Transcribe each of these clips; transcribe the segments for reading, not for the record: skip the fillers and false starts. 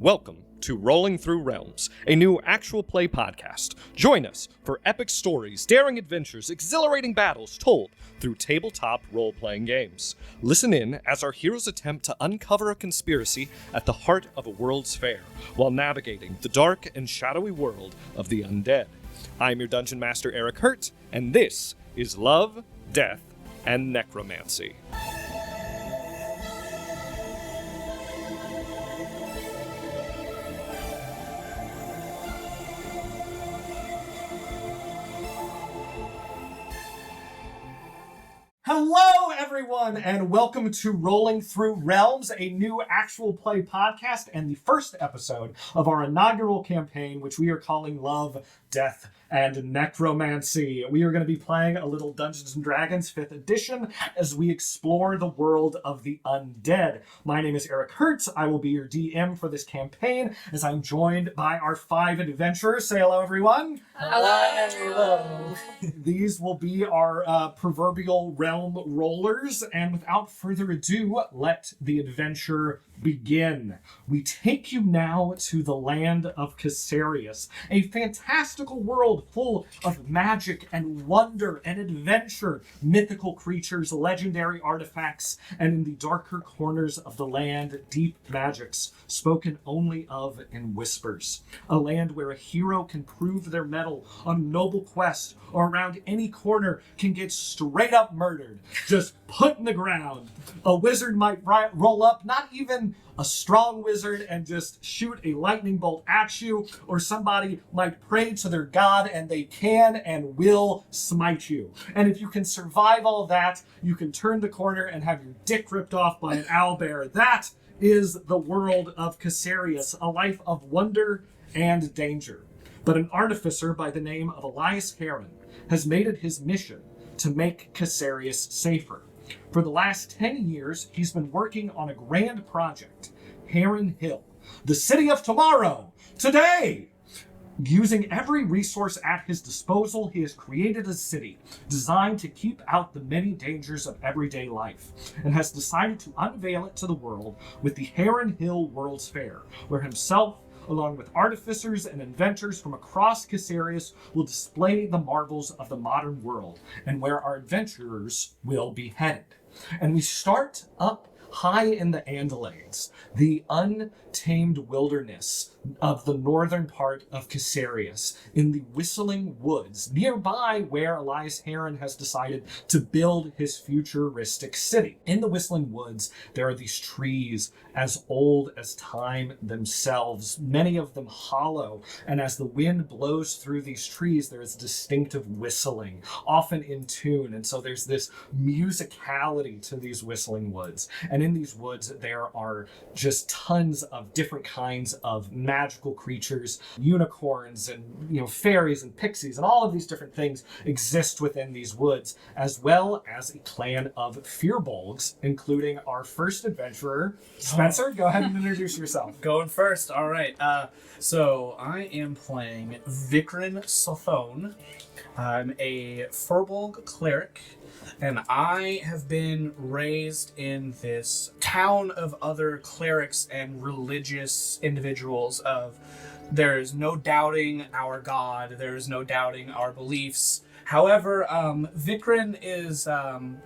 Welcome to Rolling Through Realms, a new actual play podcast. Join us for epic stories, daring adventures, exhilarating battles told through tabletop role-playing games. Listen in as our heroes attempt to uncover a conspiracy at the heart of a world's fair, while navigating the dark and shadowy world of the undead. I'm your Dungeon Master Erik Hurt, and this is Love, Death, and Necromancy. Hello, everyone, and welcome to Rolling Through Realms, a new actual play podcast and the first episode of our inaugural campaign, which we are calling Love, Death, and Necromancy. We are going to be playing a little Dungeons & Dragons 5th edition as we explore the world of the undead. My name is Erik Hurt. I will be your DM for this campaign as I'm joined by our 5 adventurers. Say hello, everyone. Hello. These will be our proverbial realm rollers, and without further ado, let the adventure begin. We take you now to the land of Casarius, a fantastical world full of magic and wonder and adventure, mythical creatures, legendary artifacts, and in the darker corners of the land, deep magics spoken only of in whispers. A land where a hero can prove their mettle on a noble quest, or around any corner can get straight up murdered, just put in the ground. A wizard might roll up, not even a strong wizard, and just shoot a lightning bolt at you, or somebody might pray to their god and they can and will smite you. And if you can survive all that, you can turn the corner and have your dick ripped off by an owlbear. That is the world of Casarius, a life of wonder and danger. But an artificer by the name of Elias Heron has made it his mission to make Casarius safer. For the last 10 years, he's been working on a grand project, Heron Hill, the city of tomorrow, today. Using every resource at his disposal, he has created a city designed to keep out the many dangers of everyday life, and has decided to unveil it to the world with the Heron Hill World's Fair, where himself, along with artificers and inventors from across Casarius, will display the marvels of the modern world, and where our adventurers will be headed. And we start up high in the Andalades, the untamed wilderness of the northern part of Casarius, in the Whistling Woods, nearby where Elias Heron has decided to build his futuristic city. In the Whistling Woods, there are these trees as old as time themselves, many of them hollow, and as the wind blows through these trees, there is distinctive whistling, often in tune, and so there's this musicality to these Whistling Woods. And in these woods, there are just tons of different kinds of magical creatures, unicorns and fairies and pixies, and all of these different things exist within these woods, as well as a clan of fearbolgs, including our first adventurer, Spencer. Go ahead and introduce yourself. Going first. All right. So I am playing Vikrin Sothone. I'm a Firbolg cleric, and I have been raised in this town of other clerics and religious individuals of there's no doubting our God, there's no doubting our beliefs. However, Vikrin is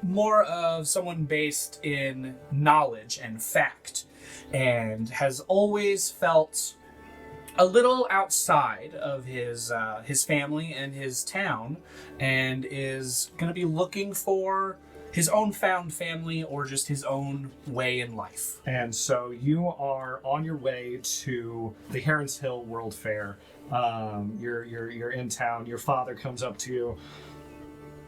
more of someone based in knowledge and fact, and has always felt a little outside of his family and his town, and is going to be looking for his own found family or just his own way in life. And so you are on your way to the Heron Hill World Fair. You're in town. Your father comes up to you.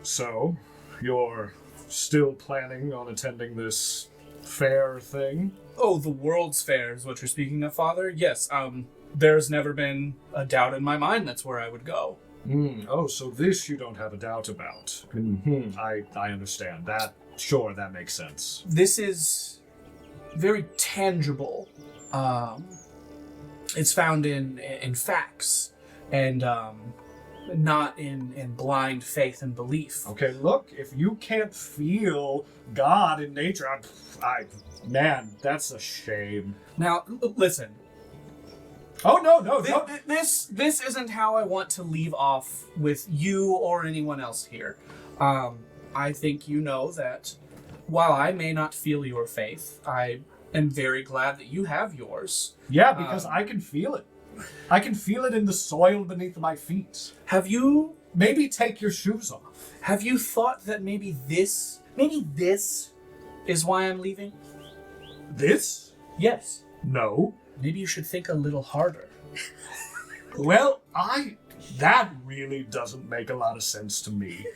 So, you're still planning on attending this fair thing? Oh, the World's Fair is what you're speaking of, Father? Yes, there's never been a doubt in my mind that's where I would go. Oh, so this you don't have a doubt about. I understand. Sure, that makes sense. This is very tangible. It's found in facts, and not in blind faith and belief. Okay, look, if you can't feel God in nature, man, that's a shame. Now, listen, Oh, no. This isn't how I want to leave off with you or anyone else here. I think you know that while I may not feel your faith, I am very glad that you have yours. Yeah, because I can feel it. I can feel it in the soil beneath my feet. Have you... Maybe take your shoes off. Have you thought that maybe this is why I'm leaving? This? Yes. No. Maybe you should think a little harder. Well, that really doesn't make a lot of sense to me.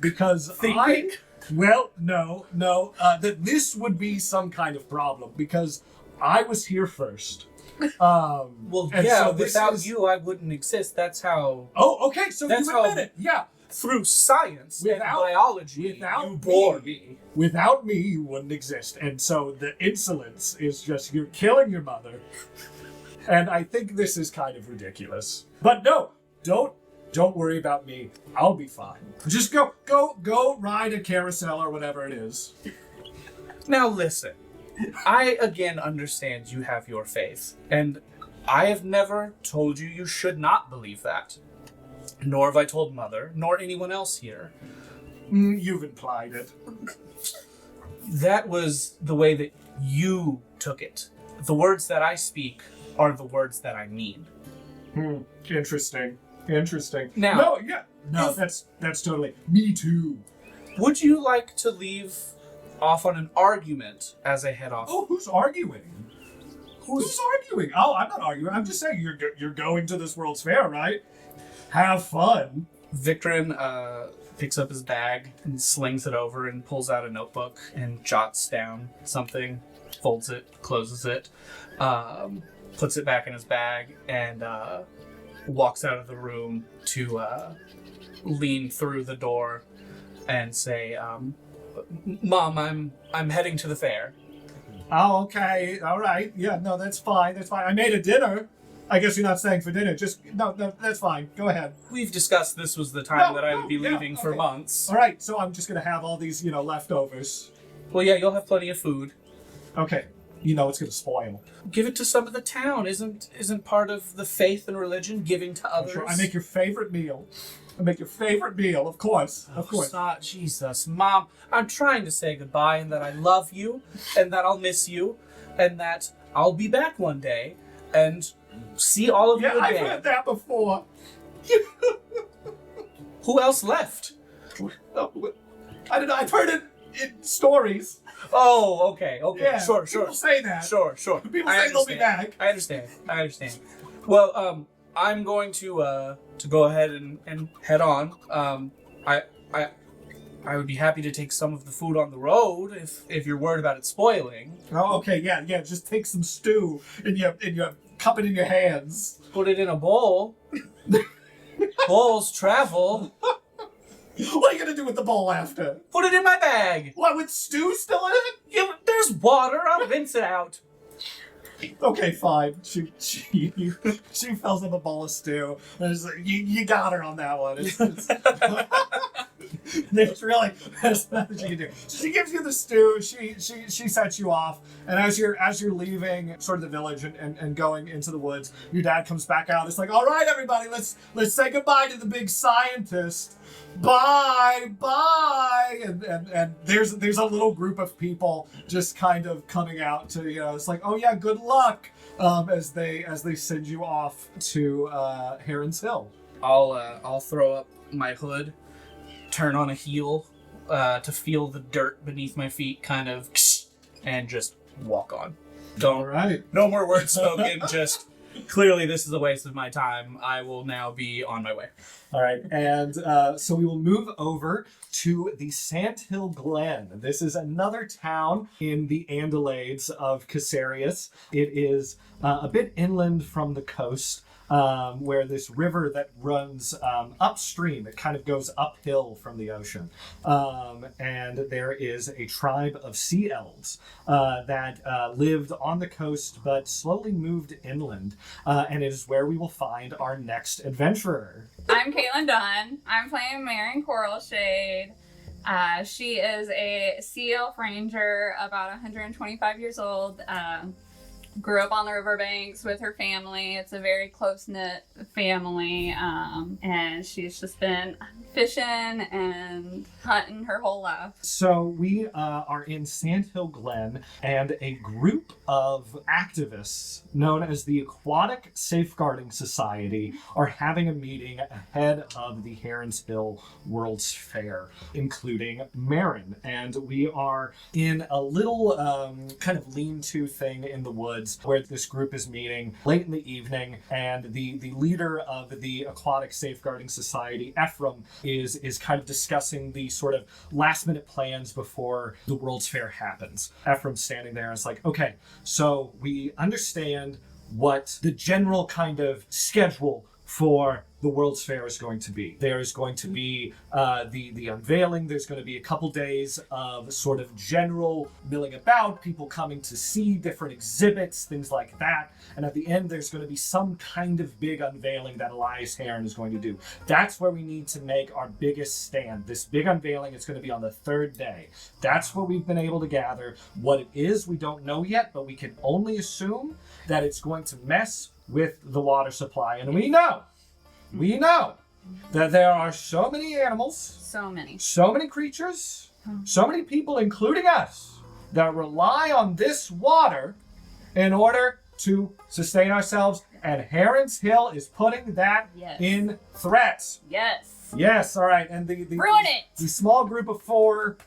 Because Thinking? that this would be some kind of problem because I was here first. Without you, I wouldn't exist. That's how... Oh, okay, so That's you admit it. Yeah. Through science and biology, you born me. Without me, you wouldn't exist. And so the insolence is just, you're killing your mother. And I think this is kind of ridiculous. But no, don't worry about me. I'll be fine. Just go ride a carousel or whatever it is. Now listen, I again understand you have your faith, and I have never told you you should not believe that. Nor have I told Mother, nor anyone else here. You've implied it. That was the way that you took it. The words that I speak are the words that I mean. Interesting. Now, that's totally me too. Would you like to leave off on an argument as I head off? Oh, who's arguing? Who's arguing? Oh, I'm not arguing. I'm just saying you're going to this World's Fair, right? Have fun. Victorin picks up his bag and slings it over and pulls out a notebook and jots down something, folds it, closes it, puts it back in his bag, and walks out of the room to lean through the door and say, Mom, I'm heading to the fair. Oh, okay. All right. Yeah, no, that's fine. I made a dinner. I guess you're not staying for dinner. No, that's fine. Go ahead. We've discussed this was the time that I would be leaving for months. All right, so I'm just going to have all these, leftovers. Well, yeah, you'll have plenty of food. Okay. It's going to spoil. Give it to some of the town. Isn't part of the faith and religion giving to others? Sure. I make your favorite meal. Of course. Stop, Jesus. Mom, I'm trying to say goodbye and that I love you and that I'll miss you and that I'll be back one day and see all of you again. Yeah, I've heard that before. Who else left? I don't know. I've heard it in stories. Oh, okay. Yeah, Sure. People say that. Sure. People say they'll be back. I understand. Well, I'm going to go ahead and head on. I would be happy to take some of the food on the road if you're worried about it spoiling. Oh, okay. Yeah. Just take some stew and you cup it in your hands. Put it in a bowl. Bowls travel. What are you gonna do with the bowl after? Put it in my bag. What, with stew still in it? Yeah, there's water. I'll rinse it out. Okay, fine. She fills up a bowl of stew. There's you got her on that one. There's nothing she can do. So she gives you the stew. She sets you off, and as you're leaving sort of the village and going into the woods, your dad comes back out. It's like, all right, everybody, let's say goodbye to the big scientist. Bye. And there's a little group of people just kind of coming out to, it's like, oh yeah, good luck, as they send you off to Heron Hill. I'll throw up my hood, turn on a heel to feel the dirt beneath my feet, kind of, and just walk on. All right. No more words spoken. Just clearly, this is a waste of my time. I will now be on my way. All right, and so we will move over to the Sandhill Glen. This is another town in the Andalades of Caesarius. It is a bit inland from the coast, where this river that runs upstream, it kind of goes uphill from the ocean. And there is a tribe of sea elves that lived on the coast but slowly moved inland. And it is where we will find our next adventurer. I'm Caitlyn Dunn. I'm playing Marion Coralshade. She is a sea elf ranger, about 125 years old. grew up on the riverbanks with her family. It's a very close-knit family. And she's just been fishing and hunting her whole life. So we are in Sand Hill Glen, and a group of activists known as the Aquatic Safeguarding Society are having a meeting ahead of the Heron Hill World's Fair, including Marin. And we are in a little kind of lean-to thing in the woods where this group is meeting late in the evening, and the leader of the Aquatic Safeguarding Society, Ephraim, is kind of discussing the sort of last-minute plans before the World's Fair happens. Ephraim's standing there and it's like, okay, so we understand what the general kind of schedule for the World's Fair is going to be. There is going to be the unveiling. There's going to be a couple days of sort of general milling about, people coming to see different exhibits, things like that. And at the end, there's going to be some kind of big unveiling that Elias Heron is going to do. That's where we need to make our biggest stand. This big unveiling is going to be on the third day. That's what we've been able to gather. What it is, we don't know yet, but we can only assume that it's going to mess with the water supply. And we know that there are so many animals, so many creatures, so many people, including us, that rely on this water in order to sustain ourselves. And Heron's Hill is putting that in threat. Yes, all right. And the small group of four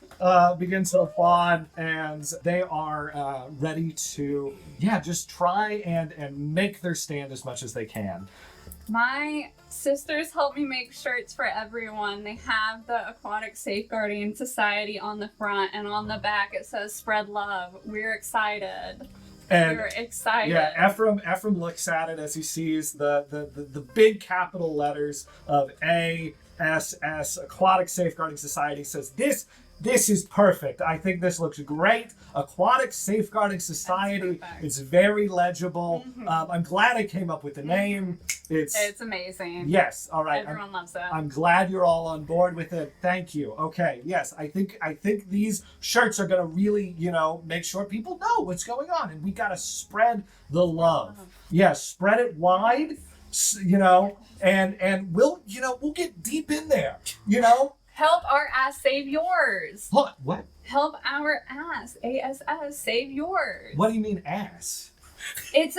begins to applaud, and they are ready to, just try and make their stand as much as they can. My sisters helped me make shirts for everyone. They have the Aquatic Safeguarding Society on the front, and on the back it says "Spread Love." We're excited. We're excited. Yeah, Ephraim looks at it as he sees the big capital letters of ASS, Aquatic Safeguarding Society. Says this is perfect. I think this looks great. Aquatic Safeguarding Society. It's very legible. Mm-hmm. I'm glad I came up with the name. It's amazing. Yes. All right. Everyone loves it. I'm glad you're all on board with it. Thank you. Okay. Yes. I think these shirts are gonna really, make sure people know what's going on, and we gotta spread the love. Yes. Spread it wide. And we'll get deep in there. Help our ass save yours. What? Help our ass, ASS, save yours. What do you mean ass? It's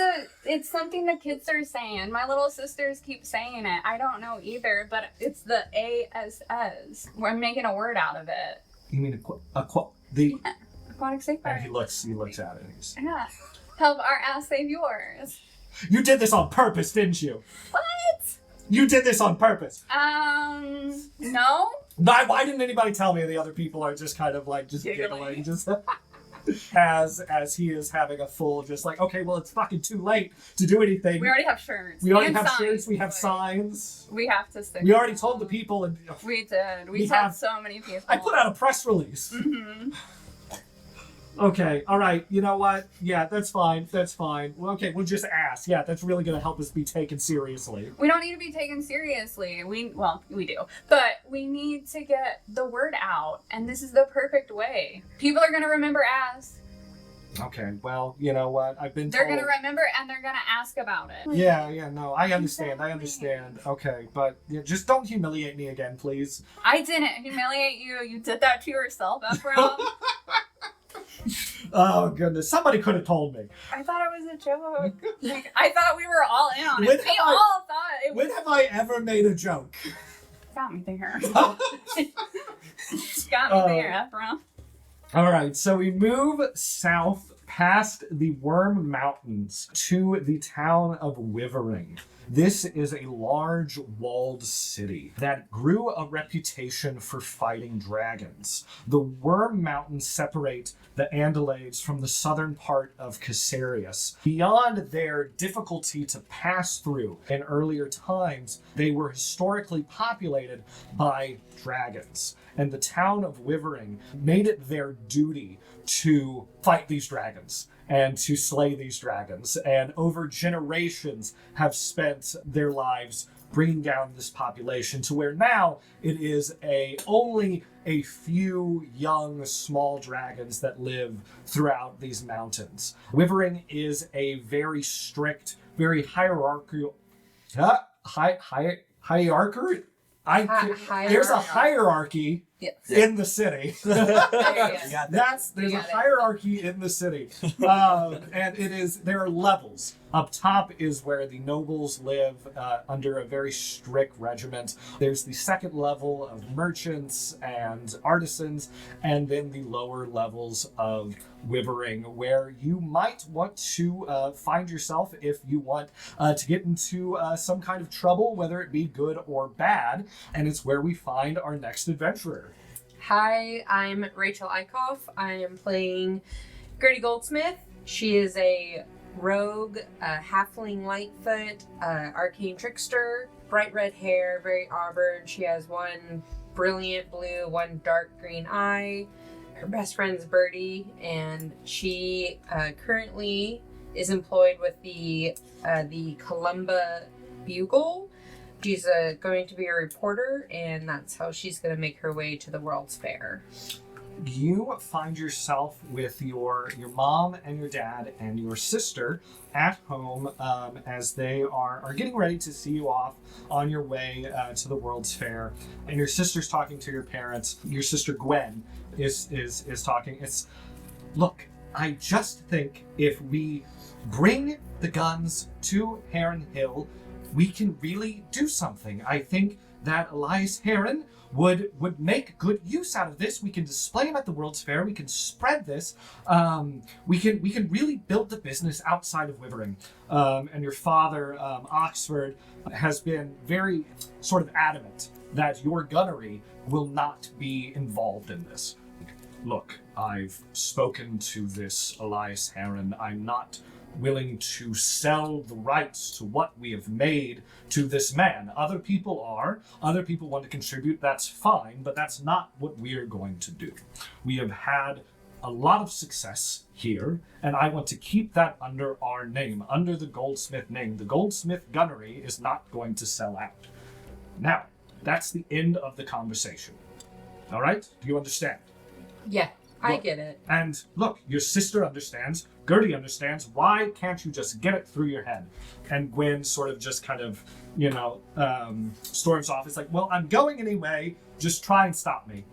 something the kids are saying. My little sisters keep saying it. I don't know either, but it's the ASS. We're making a word out of it. You mean Aquatic Safeguarding. He looks at it. And yeah. Help our ass save yours. You did this on purpose, didn't you? What? You did this on purpose. No. Why didn't anybody tell me? The other people are just kind of like just giggling, just as he is having a full just like, okay, well, it's fucking too late to do anything. We already have shirts. We already have shirts. We have signs. We have to stick. We already told the people, and we did. We told so many people. I put out a press release. Mm-hmm. Okay, all right. You know what? Yeah, that's fine. Well, okay, we'll just ask. Yeah, that's really going to help us be taken seriously. We don't need to be taken seriously. We do. But we need to get the word out, and this is the perfect way. People are going to remember as. Okay, well, you know what? I've been They're told... going to remember, and they're going to ask about it. Yeah, no, I understand. Okay, but just don't humiliate me again, please. I didn't humiliate you. You did that to yourself, Ephraim. Oh goodness! Somebody could have told me. I thought it was a joke. I thought we were all in on it. We all thought it was. When have I ever made a joke? Got me there. Got me there, Ephraim. All right, so we move south past the Worm Mountains to the town of Wivering. This is a large walled city that grew a reputation for fighting dragons. The Worm Mountains separate the Andalades from the southern part of Caesarius. Beyond their difficulty to pass through in earlier times, they were historically populated by dragons. And the town of Wivering made it their duty to fight these dragons and to slay these dragons, and over generations have spent their lives bringing down this population to where now it is only a few young, small dragons that live throughout these mountains. Wyvering is a very strict, very hierarchical. Hierarchy? There's a hierarchy in the city. There's a hierarchy in the city, and there are levels. Up top is where the nobles live under a very strict regiment. There's the second level of merchants and artisans, and then the lower levels of Wyvering, where you might want to find yourself if you want to get into some kind of trouble, whether it be good or bad, and it's where we find our next adventurer. Hi, I'm Rachel Eickhoff. I am playing Gertie Goldsmith. She is a rogue, halfling Lightfoot, arcane trickster, bright red hair, very auburn. She has one brilliant blue, one dark green eye. Her best friend's Birdie, and she currently is employed with the Columba Bugle. She's going to be a reporter, and that's how she's going to make her way to the World's Fair. You find yourself with your mom and your dad and your sister at home as they are getting ready to see you off on your way to the World's Fair. And your sister's talking to your parents. Your sister Gwen is talking. Look, I just think if we bring the guns to Heron Hill, we can really do something. I think that Elias Heron would make good use out of this. We can display him at the World's Fair. We can spread this. We can really build the business outside of Wyvering. And your father, Oxford, has been very sort of adamant that your gunnery will not be involved in this. Look, I've spoken to this Elias Heron. I'm not willing to sell the rights to what we have made to this man. Other people are. Other people want to contribute. That's fine, but that's not what we're going to do. We have had a lot of success here, and I want to keep that under our name, under the Goldsmith name. The Goldsmith gunnery is not going to sell out. Now, that's the end of the conversation. All right? Do you understand? Yeah, I get it. And look, your sister understands. Gertie understands. Why can't you just get it through your head? And Gwen sort of just kind of, storms off. It's like, well, I'm going anyway. Just try and stop me.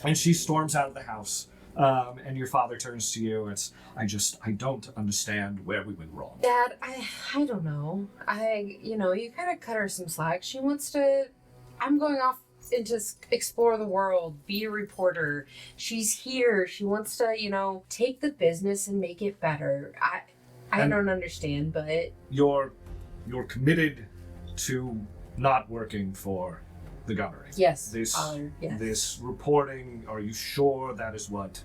And she storms out of the house. And your father turns to you. I don't understand where we went wrong. Dad, I don't know. You kind of cut her some slack. She wants to. I'm going off and just explore the world, be a reporter. She's here. She wants to, take the business and make it better. I don't understand, but you're committed to not working for the gunnery. Yes, This Father, yes. This reporting, are you sure that is what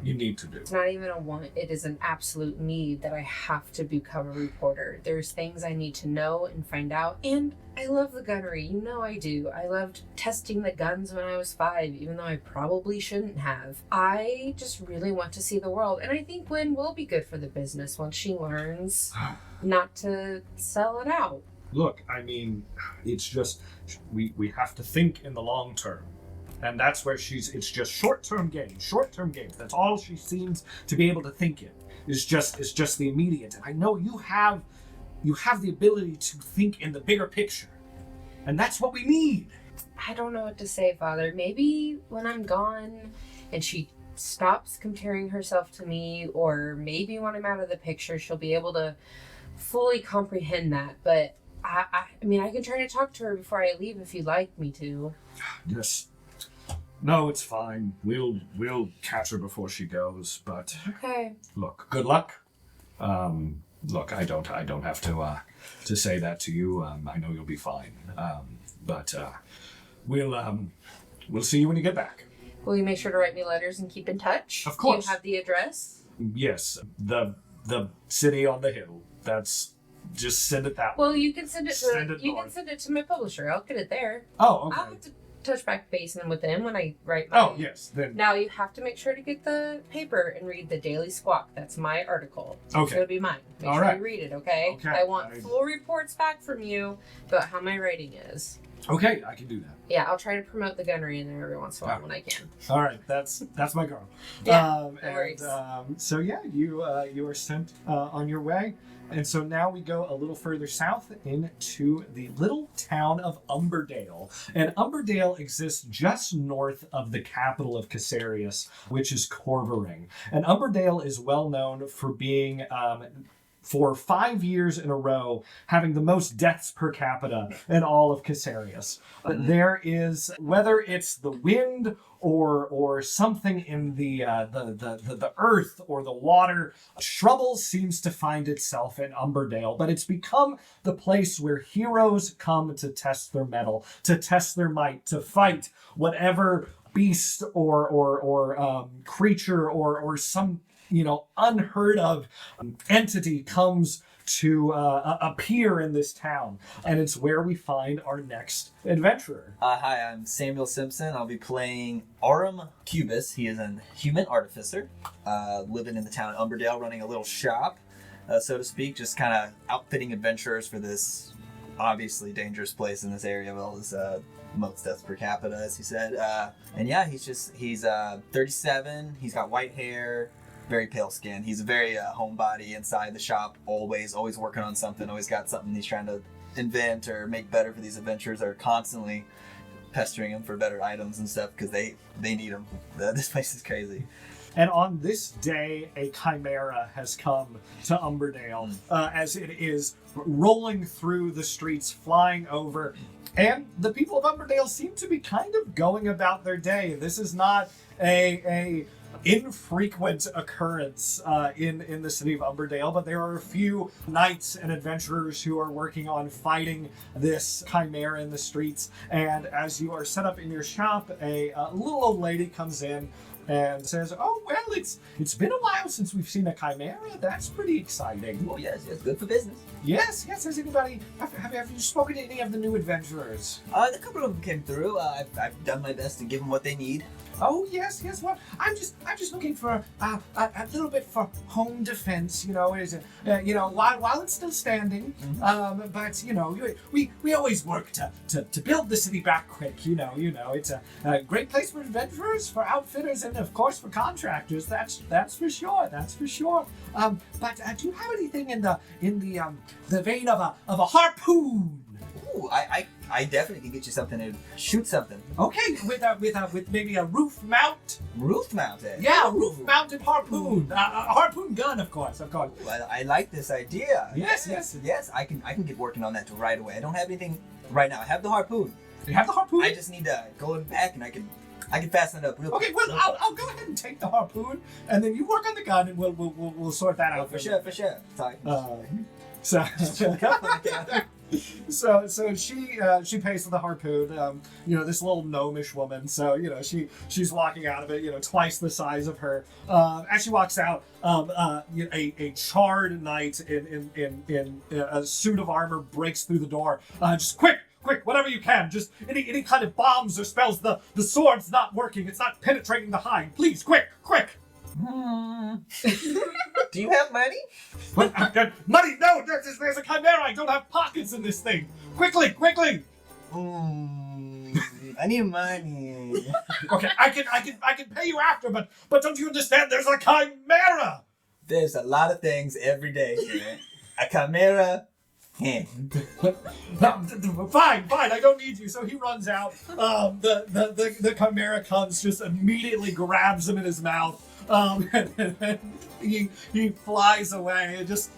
you need to do? It's not even a want. It is an absolute need that I have to become a reporter. There's things I need to know and find out. And I love the gunnery. You know I do. I loved testing the guns when I was 5, even though I probably shouldn't have. I just really want to see the world. And I think Gwen will be good for the business once she learns not to sell it out. Look, I mean, it's just, we have to think in the long term. And that's where it's just short-term gains. That's all she seems to be able to think in. It's just the immediate. And I know you have the ability to think in the bigger picture. And that's what we need. I don't know what to say, Father. Maybe when I'm gone and she stops comparing herself to me, or maybe when I'm out of the picture, she'll be able to fully comprehend that. But I mean, I can try to talk to her before I leave if you'd like me to. Yes. No, it's fine. We'll catch her before she goes. But okay. Look, good luck. Look, I don't have to say that to you. I know you'll be fine. But we'll see you when you get back. Will you make sure to write me letters and keep in touch? Of course. Do you have the address? Yes, the city on the hill. That's just send it that way. Well, you can send it to my publisher. I'll get it there. Oh, okay. I'll have to touch back basin with them when I write my... Oh, yes. Then Now you have to make sure to get the paper and read the Daily Squawk. That's my article. Okay. It's going to be mine. Make All sure right. you read it, okay? Okay. I want full reports back from you about how my writing is. Okay, I can do that. Yeah, I'll try to promote the gunnery in there every once in a while when I can. All right, that's my girl. Yeah, no worries. So yeah, you are sent on your way, and so now we go a little further south into the little town of Umberdale, and Umberdale exists just north of the capital of Cassarius, which is Corvering, and Umberdale is well known for being for 5 years in a row, having the most deaths per capita in all of Cassarius. But there is, whether it's the wind or something in the earth or the water, trouble seems to find itself in Umberdale. But it's become the place where heroes come to test their mettle, to test their might, to fight whatever beast or creature or some unheard of entity comes to appear in this town. And it's where we find our next adventurer. Hi, I'm Samuel Simpson. I'll be playing Aurum Cubus. He is a human artificer, living in the town of Umberdale, running a little shop, so to speak, just kind of outfitting adventurers for this obviously dangerous place in this area with all this most deaths per capita, as he said. And yeah, he's 37. He's got white hair, very pale skin. He's a very homebody inside the shop, always working on something, always got something he's trying to invent or make better for these adventurers that are constantly pestering him for better items and stuff because they need them. This place is crazy. And on this day, a chimera has come to Umberdale as it is rolling through the streets, flying over. And the people of Umberdale seem to be kind of going about their day. This is not a infrequent occurrence in the city of Umberdale, but there are a few knights and adventurers who are working on fighting this chimera in the streets. And as you are set up in your shop, a little old lady comes in and says, "Oh, well, it's been a while since we've seen a chimera. That's pretty exciting." Oh yes, good for business. Yes. Has anybody, have you spoken to any of the new adventurers? A couple of them came through. I've done my best to give them what they need. Oh, yes. Well, I'm just looking for a little bit for home defense. While it's still standing. Mm-hmm. But we always work to build the city back quick. It's a great place for adventurers, for outfitters, and of course for contractors. That's for sure. But do you have anything in the vein of a harpoon? Ooh, I definitely can get you something to shoot something. Okay, with maybe a roof mount. Roof mounted. Yeah, roof mounted harpoon. A harpoon gun, of course. Well, I like this idea. Yes. I can get working on that right away. I don't have anything right now. I have the harpoon. You have the harpoon? I just need to go in back and I can fasten it up real quick. Okay, well, I'll go ahead and take the harpoon, and then you work on the gun, and we'll sort that out. For sure. So she pays for the harpoon. This little gnomish woman. So she's walking out of it. Twice the size of her. As she walks out, a charred knight in a suit of armor breaks through the door. Just quick, whatever you can. Just any kind of bombs or spells. The sword's not working. It's not penetrating the hide. Please, quick. Do you have money? What? Money? No, there's a chimera. I don't have pockets in this thing. Quickly. I need money. Okay, I can pay you after, but don't you understand? There's a chimera. There's a lot of things every day. A chimera. Fine. I don't need you. So he runs out. The chimera comes, just immediately grabs him in his mouth. And he flies away and just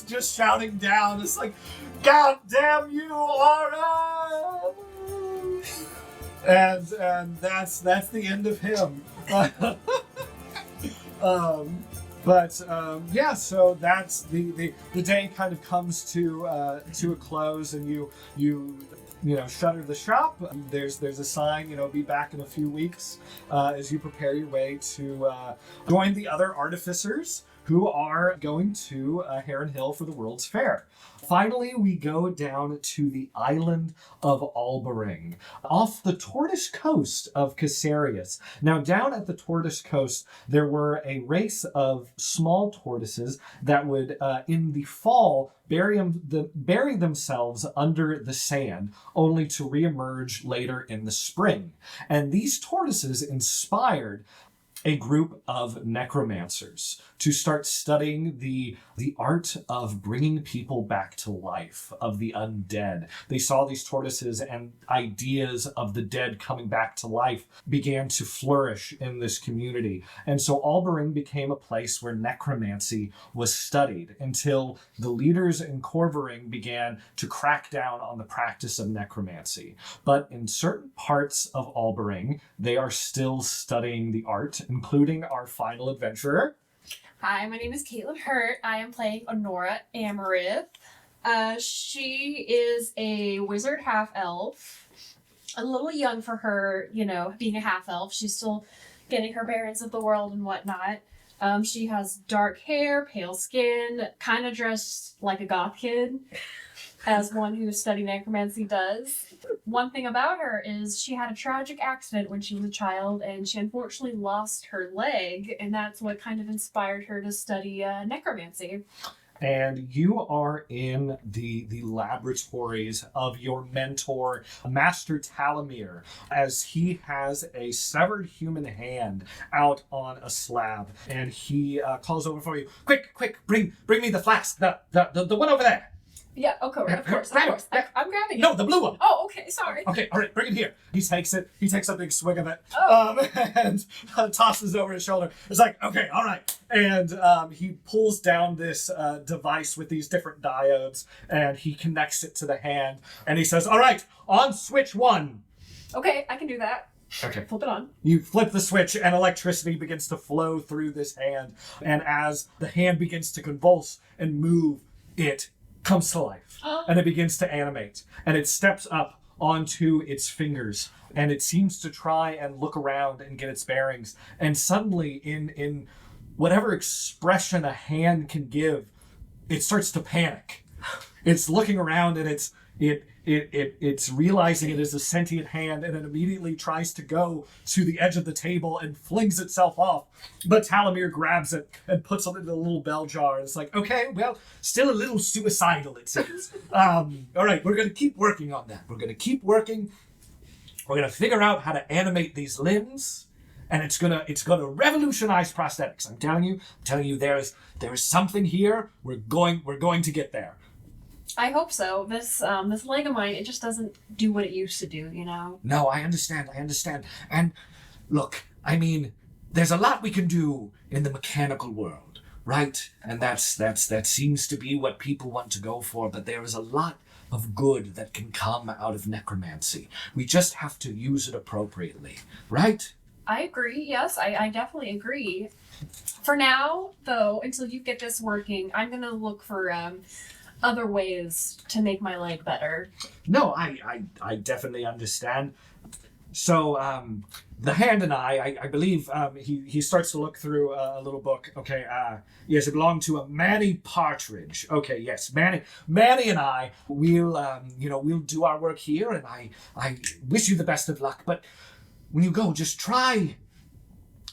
just shouting down. It's like, "God damn you, Aura!" And that's the end of him. So that's the day kind of comes to a close, and you shutter the shop. There's a sign, be back in a few weeks, as you prepare your way to join the other artificers who are going to Heron Hill for the World's Fair. Finally, we go down to the island of Albering, off the Tortoise Coast of Caesarius. Now, down at the Tortoise Coast, there were a race of small tortoises that would, in the fall, bury themselves under the sand, only to reemerge later in the spring. And these tortoises inspired a group of necromancers to start studying the art of bringing people back to life, of the undead. They saw these tortoises, and ideas of the dead coming back to life began to flourish in this community. And so Albering became a place where necromancy was studied until the leaders in Corvering began to crack down on the practice of necromancy. But in certain parts of Albering, they are still studying the art, including our final adventurer. Hi, my name is Caitlyn Hurt. I am playing Honora Amarith. She is a wizard half-elf. A little young for her, being a half-elf. She's still getting her bearings of the world and whatnot. She has dark hair, pale skin, kind of dressed like a goth kid, as one who studied necromancy does. One thing about her is she had a tragic accident when she was a child, and she unfortunately lost her leg, and that's what kind of inspired her to study necromancy. And you are in the laboratories of your mentor, Master Talamir, as he has a severed human hand out on a slab, and he calls over for you. Quick, bring me the flask, the one over there. Yeah, okay, of course. I'm grabbing it. No, the blue one. Oh, okay, sorry. Okay, all right, bring it here. He takes it. He takes a big swig of it, Oh. and tosses it over his shoulder. It's like, okay, all right. And he pulls down this device with these different diodes, and he connects it to the hand. And he says, all right, on switch 1. Okay, I can do that. Okay. Flip it on. You flip the switch, and electricity begins to flow through this hand. And as the hand begins to convulse and move, it comes to life, and it begins to animate, and it steps up onto its fingers, and it seems to try and look around and get its bearings, and suddenly in whatever expression a hand can give, it starts to panic. It's looking around, and it's realizing it is a sentient hand, and it immediately tries to go to the edge of the table and flings itself off. But Talamir grabs it and puts it in a little bell jar. And it's like, okay, well, still a little suicidal, it seems. All right, we're going to keep working on that. We're going to keep working. We're going to figure out how to animate these limbs, and it's gonna revolutionize prosthetics. I'm telling you, there is something here. We're going to get there. I hope so. This leg of mine, it just doesn't do what it used to do, No, I understand. And look, I mean, there's a lot we can do in the mechanical world, right? And that seems to be what people want to go for, but there is a lot of good that can come out of necromancy. We just have to use it appropriately, right? I agree. Yes, I definitely agree. For now, though, until you get this working, I'm going to look for other ways to make my leg better. No, I definitely understand. So, the hand and I believe he starts to look through a little book. Okay, yes, it belonged to a Manny Partridge. Okay, yes, Manny and I, we'll do our work here, and I wish you the best of luck. But when you go, just try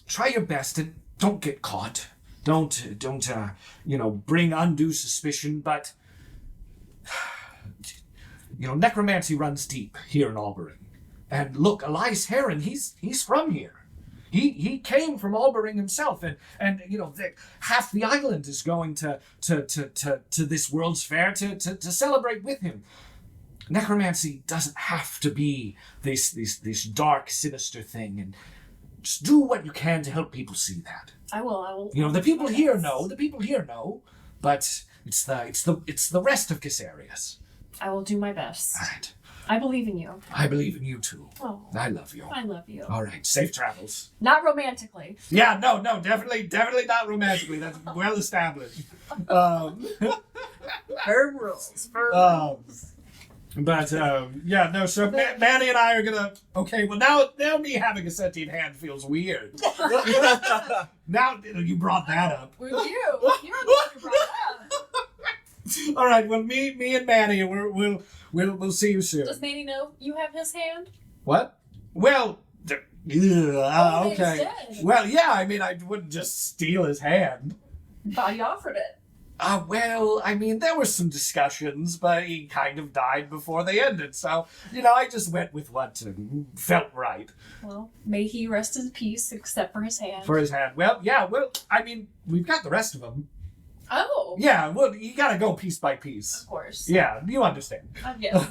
your best and don't get caught. Don't bring undue suspicion. But necromancy runs deep here in Albering. And look, Elias Heron, he's from here. He came from Albering himself, and half the island is going to this World's Fair to celebrate with him. Necromancy doesn't have to be this dark, sinister thing, and just do what you can to help people see that. I will. The people here know, but it's the rest of Caesarius. I will do my best. All right. I believe in you. I believe in you too. Oh, I love you. I love you. All right, safe travels. Not romantically. Yeah, no, definitely not romantically. That's well established. Firm rules. But yeah, no. So Manny and I are gonna. Okay, well now me having a sentient hand feels weird. Now you brought that up. With you. You were the one who brought it up. All right. Well, me and Manny, we'll see you soon. Does Manny know you have his hand? What? Well, Oh, okay. instead. Well, yeah. I mean, I wouldn't just steal his hand. Thought he offered it. Well, I mean, there were some discussions, but he kind of died before they ended. So, I just went with what felt right. Well, may he rest in peace, except for his hand. For his hand. Well, yeah, I mean, we've got the rest of them. Oh. Yeah, well, you gotta go piece by piece. Of course. Yeah, you understand. Yes.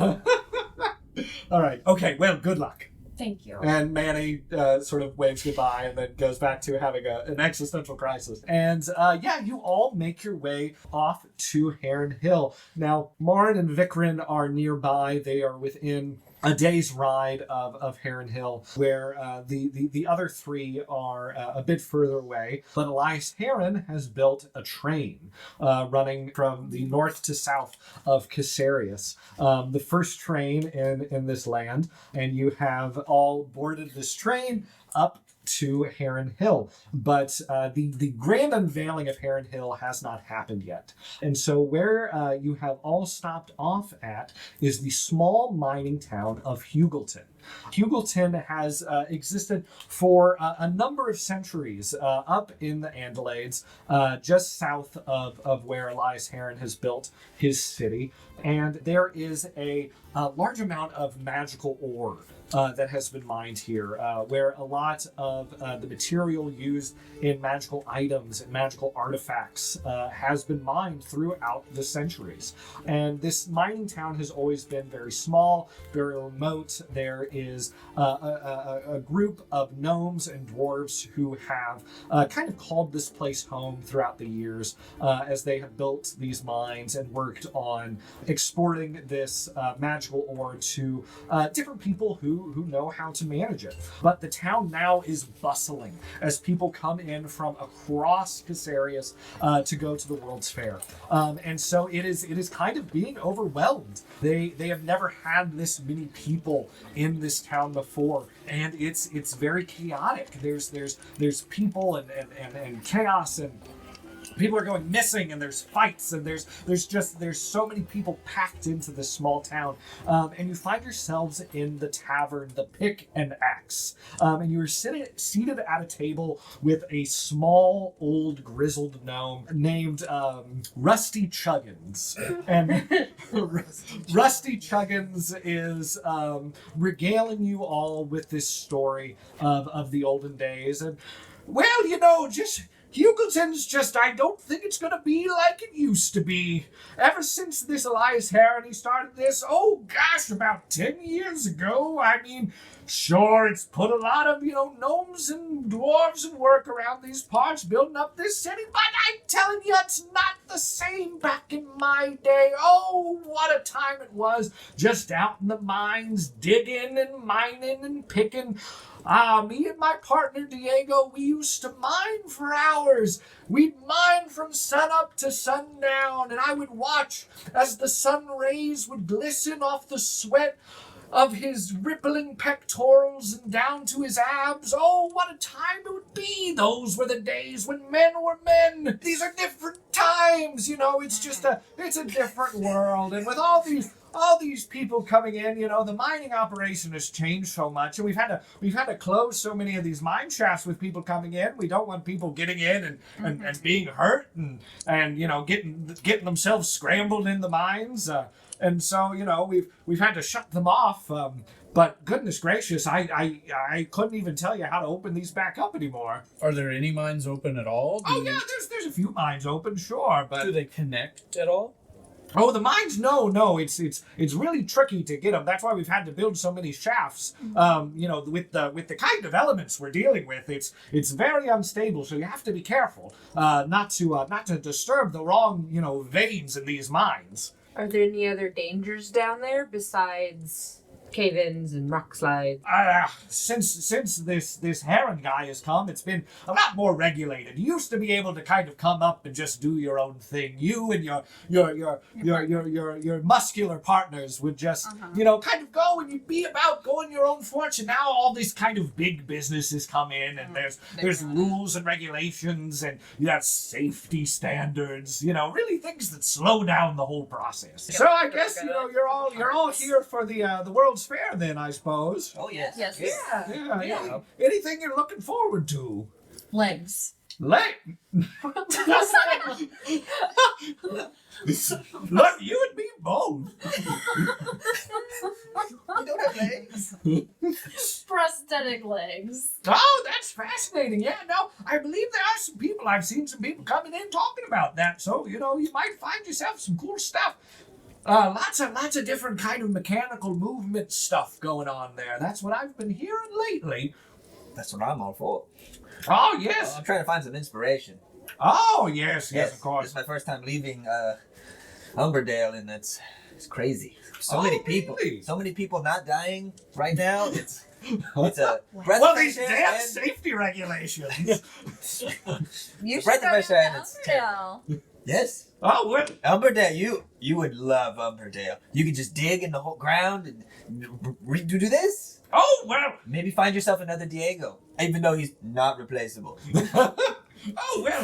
All right. Okay, well, good luck. Thank you. And Manny sort of waves goodbye and then goes back to having an existential crisis. And yeah, you all make your way off to Heron Hill. Now, Marin and Vikrin are nearby. They are within a day's ride of Heron Hill, where the other three are a bit further away. But Elias Heron has built a train running from the north to south of Caesarius. The first train in this land, and you have all boarded this train up to Heron Hill. But the grand unveiling of Heron Hill has not happened yet. And so where you have all stopped off at is the small mining town of Hugleton. Hugleton has existed for a number of centuries up in the Andalades, just south of where Elias Heron has built his city. And there is a large amount of magical ore that has been mined here, where a lot of the material used in magical items and magical artifacts has been mined throughout the centuries. And this mining town has always been very small, very remote. There is a group of gnomes and dwarves who have kind of called this place home throughout the years as they have built these mines and worked on exporting this magical ore to different people who know how to manage it. But the town now is bustling as people come in from across Caesarius to go to the World's Fair. And so it is kind of being overwhelmed. They have never had this many people in this town before, and it's very chaotic. There's people and chaos, and people are going missing, and there's fights, and there's so many people packed into this small town, and you find yourselves in the tavern, the Pick and Axe, and you are seated at a table with a small, old, grizzled gnome named Rusty Chuggins, and Rusty Chuggins is regaling you all with this story of the olden days, and well, just Hugleton's just, I don't think it's going to be like it used to be. Ever since this Elias Heron, he started this, oh gosh, about 10 years ago. I mean, sure, it's put a lot of, gnomes and dwarves and work around these parts building up this city, but I'm telling you, it's not the same back in my day. Oh, what a time it was, just out in the mines, digging and mining and picking. Me and my partner Diego, we used to mine for hours. We'd mine from sunup to sundown, and I would watch as the sun rays would glisten off the sweat of his rippling pectorals and down to his abs. Oh, what a time it would be. Those were the days when men were men. These are different times, it's a different world. And with all these people coming in, the mining operation has changed so much, and we've had to close so many of these mine shafts with people coming in. We don't want people getting in and being hurt and getting themselves scrambled in the mines. And so, we've had to shut them off. But goodness gracious, I couldn't even tell you how to open these back up anymore. Are there any mines open at all? Yeah, there's a few mines open, sure, but do they connect at all? Oh, the mines? No. It's really tricky to get them. That's why we've had to build so many shafts. With the kind of elements we're dealing with, it's very unstable. So you have to be careful, not to disturb the wrong veins in these mines. Are there any other dangers down there besides cave-ins and rock slides. Since this Heron guy has come, it's been a lot more regulated. You used to be able to kind of come up and just do your own thing. You and your muscular partners would just kind of go and you'd be about going your own fortune. Now all these kind of big businesses come in and there's rules and regulations and you have safety standards. Really things that slow down the whole process. So I guess you're all here for the World's Fair then, I suppose. Oh yes. Yes. Yeah. Anything you're looking forward to? Legs. Look, you and me both. You don't have legs. Prosthetic legs. Oh, that's fascinating. Yeah, no, I believe there are some people. I've seen some people coming in talking about that. So, you might find yourself some cool stuff. Lots of different kind of mechanical movement stuff going on there. That's what I've been hearing lately. That's what I'm all for. Oh, yes. I'm trying to find some inspiration. Oh, yes, of course. It's my first time leaving Umberdale, and it's crazy. So many people. Really? So many people not dying right now. It's a breath Well, of these fresh air damn and- safety regulations. You Breath should of go fresh air, to it's Umberdale. Yes. Oh, what? Umberdale, you would love Umberdale. You could just dig in the whole ground and do this. Oh, well. Maybe find yourself another Diego, even though he's not replaceable. Oh, well,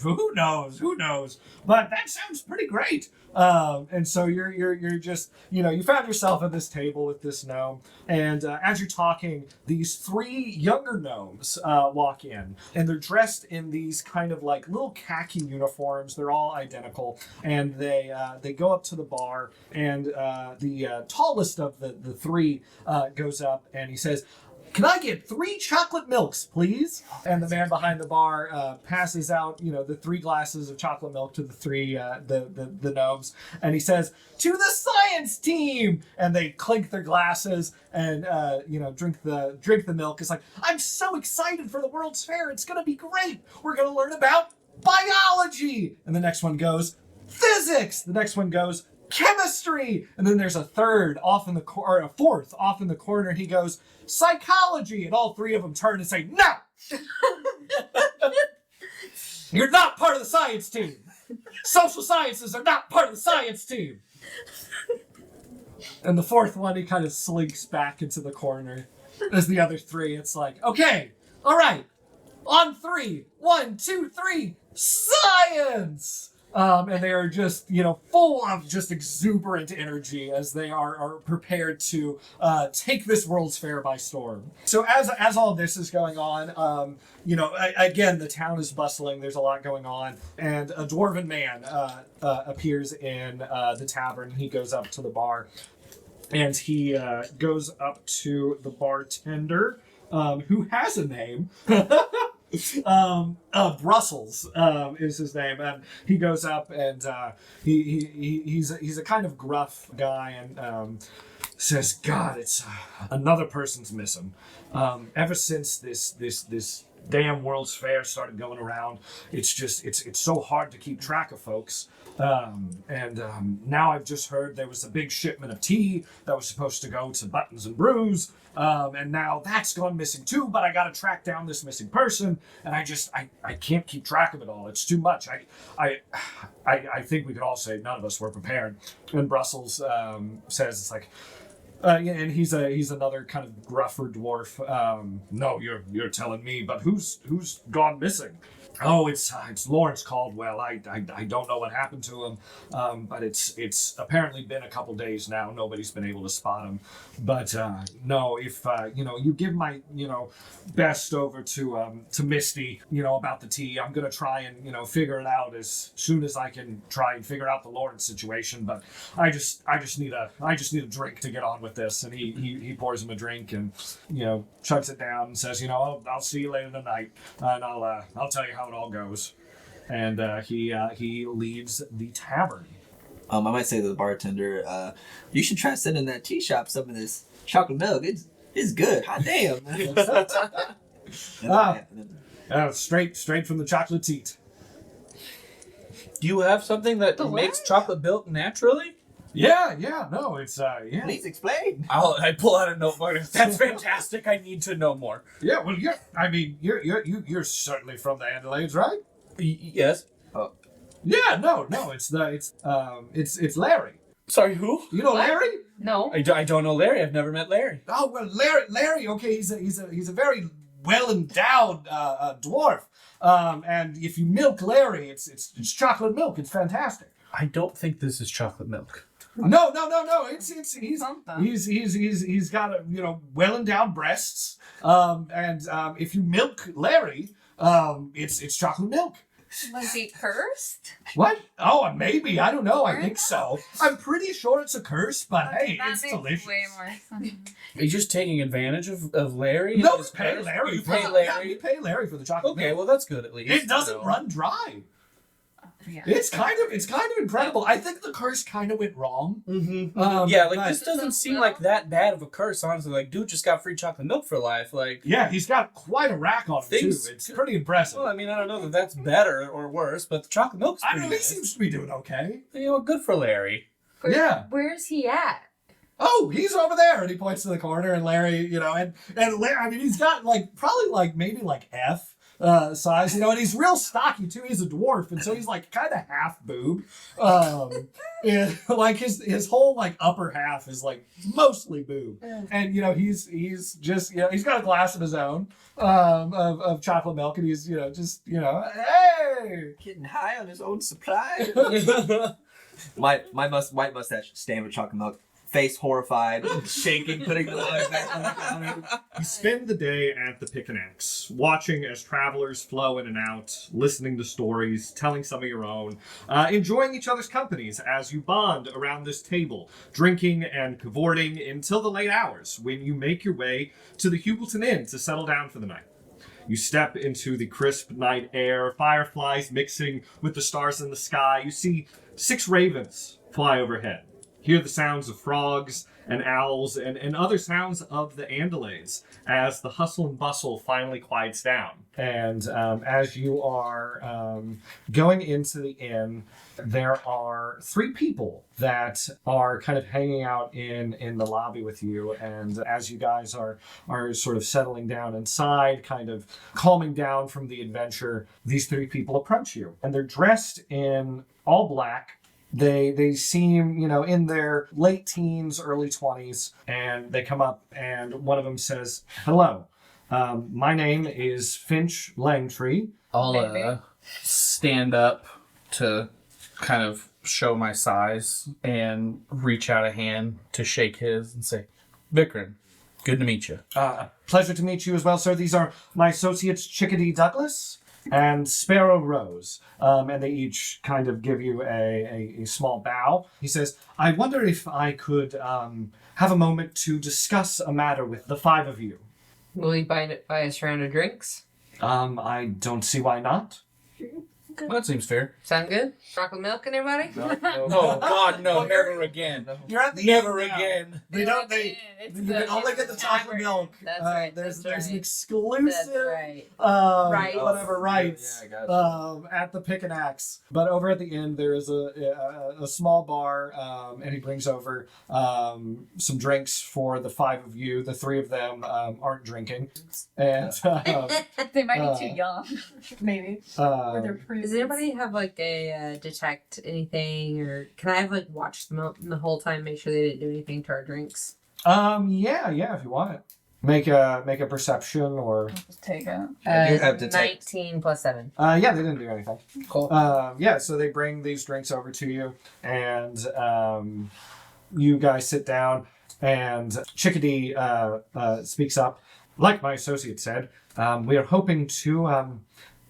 who knows? But that sounds pretty great. And so you're just, you found yourself at this table with this gnome, and as you're talking, these three younger gnomes walk in, and they're dressed in these kind of like little khaki uniforms. They're all identical, and they go up to the bar, and the tallest of the three goes up, and he says, "Can I get 3 chocolate milks, please?" And the man behind the bar passes out, the 3 glasses of chocolate milk to the three the gnomes, and he says, "To the science team!" And they clink their glasses and drink the milk. It's like, I'm so excited for the World's Fair. It's gonna be great. We're gonna learn about biology. And the next one goes physics. The next one goes chemistry. And then there's a third off in the or a fourth off in the corner. He goes psychology, and all 3 of them turn and say, "No, you're not part of the science team. Social sciences are not part of the science team." And the fourth one, he kind of slinks back into the corner. As the other 3, it's like, okay, all right, on 3, 1, 2, 3, science. And they are just, full of just exuberant energy as they are prepared to take this World's Fair by storm. So as all this is going on, again, the town is bustling. There's a lot going on. And a dwarven man appears in the tavern. He goes up to the bar. And he goes up to the bartender, who has a name. Brussels is his name, and he goes up and he's a kind of gruff guy and says, "God, it's another person's missing. Ever since this damn World's Fair started going around, it's so hard to keep track of folks. Now I've just heard there was a big shipment of tea that was supposed to go to Buttons and Brews, and now that's gone missing too, but I gotta track down this missing person, and I can't keep track of it all. It's too much. I think we could all say none of us were prepared." And Brussels says, it's like, and he's another kind of gruffer dwarf. "No, you're telling me, but who's gone missing?" "Oh, it's Lawrence Caldwell. I don't know what happened to him, but it's apparently been a couple days now. Nobody's been able to spot him. But no, if you give my best over to Misty, about the tea. I'm gonna try and figure it out as soon as I can. Try and figure out the Lawrence situation. But I just need a drink to get on with this." And he pours him a drink and chugs it down and says, I'll see you later tonight, and I'll tell you how it all goes. And he leaves the tavern. I might say to the bartender, "You should try sending that tea shop some of this chocolate milk. It's good. Hot damn." Straight from the chocolate teat. Do you have something that makes chocolate milk naturally? Yeah, no, it's yeah. Please explain. I pull out a notebook. That's fantastic. I need to know more. Yeah, well, you're certainly from the Andalades, right? Yes. Yeah, no, it's Larry. Sorry, who? You know What? Larry? No. I don't know Larry. I've never met Larry. Oh well, Larry. Okay, he's a very well endowed dwarf. And if you milk Larry, it's chocolate milk. It's fantastic. I don't think this is chocolate milk. No. He's Something. he's got well endowed breasts. And if you milk Larry, it's chocolate milk. Was he cursed? What? Oh, maybe. I don't know. I think so. I'm pretty sure it's a curse, but hey, That it's makes delicious. way more sense. Are you just taking advantage of Larry? No, and we his pay curse? Larry. You for pay the- Larry. Yeah, we pay Larry for the chocolate Okay, milk. well that's good at least. It doesn't you know. run dry. Yeah. It's kind of incredible. I think the curse kind of went wrong. Mm-hmm. Um, Yeah, like but- this doesn't seem like that bad of a curse, honestly. Like, dude just got free chocolate milk for life. Like, Yeah, he's got quite a rack on him Things- too. It's pretty impressive. well, I mean, I don't know that that's better or worse, but the chocolate milk's I pretty don't know. He nice. seems to be doing okay. You know, good for Larry. Yeah. Where's he at? Oh, he's over there, and he points to the corner, and Larry, and Larry. I mean, he's got probably maybe F size, and he's real stocky too. He's a dwarf, and so he's kind of half boob. And, his whole upper half is mostly boob, and he's just he's got a glass of his own of chocolate milk, and he's hey. Getting high on his own supply. my white mustache stained with chocolate milk. Face horrified, shaking, putting the mug back on the counter. You spend the day at the Pickaxe, watching as travelers flow in and out, listening to stories, telling some of your own, enjoying each other's companies as you bond around this table, drinking and cavorting until the late hours when you make your way to the Hubleton Inn to settle down for the night. You step into the crisp night air, fireflies mixing with the stars in the sky. You see 6 ravens fly overhead. Hear the sounds of frogs and owls and other sounds of the Andalades as the hustle and bustle finally quiets down. And as you are going into the inn, there are 3 people that are kind of hanging out in the lobby with you. And as you guys are sort of settling down inside, kind of calming down from the adventure, these 3 people approach you. And they're dressed in all black. They seem, in their late teens, early 20s, and they come up and one of them says, "Hello, my name is Finch Langtree." I'll stand up to kind of show my size and reach out a hand to shake his and say, "Vikrin, good to meet you." Pleasure to meet you as well, sir. These are my associates, Chickadee Douglas and Sparrow Rose. And they each kind of give you a small bow. He says, "I wonder if I could have a moment to discuss a matter with the 5 of you." Will he buy us a round of drinks? I don't see why not. Well, that seems fair. Sound good? Chocolate milk, anybody? Oh, God, no, never again. You're at the Never inn now. again. They don't. They. It's You can only get the chocolate milk. That's right, There's that's an right. exclusive. right. Rights. Whatever rights. Yeah, I gotcha. At the Pick and Axe. But over at the inn, there is a small bar, and he brings over some drinks for the 5 of you. The 3 of them aren't drinking, and They might be too young. Maybe. Or they're um, pretty. Does anybody have a detect anything, or can I have watch them the whole time, make sure they didn't do anything to our drinks? yeah, if you want it, make a perception or Just take it. I do have detect. 19 plus 7. yeah, they didn't do anything. Cool. Yeah, so they bring these drinks over to you, and you guys sit down, and Chickadee speaks up. Like my associate said, we are hoping to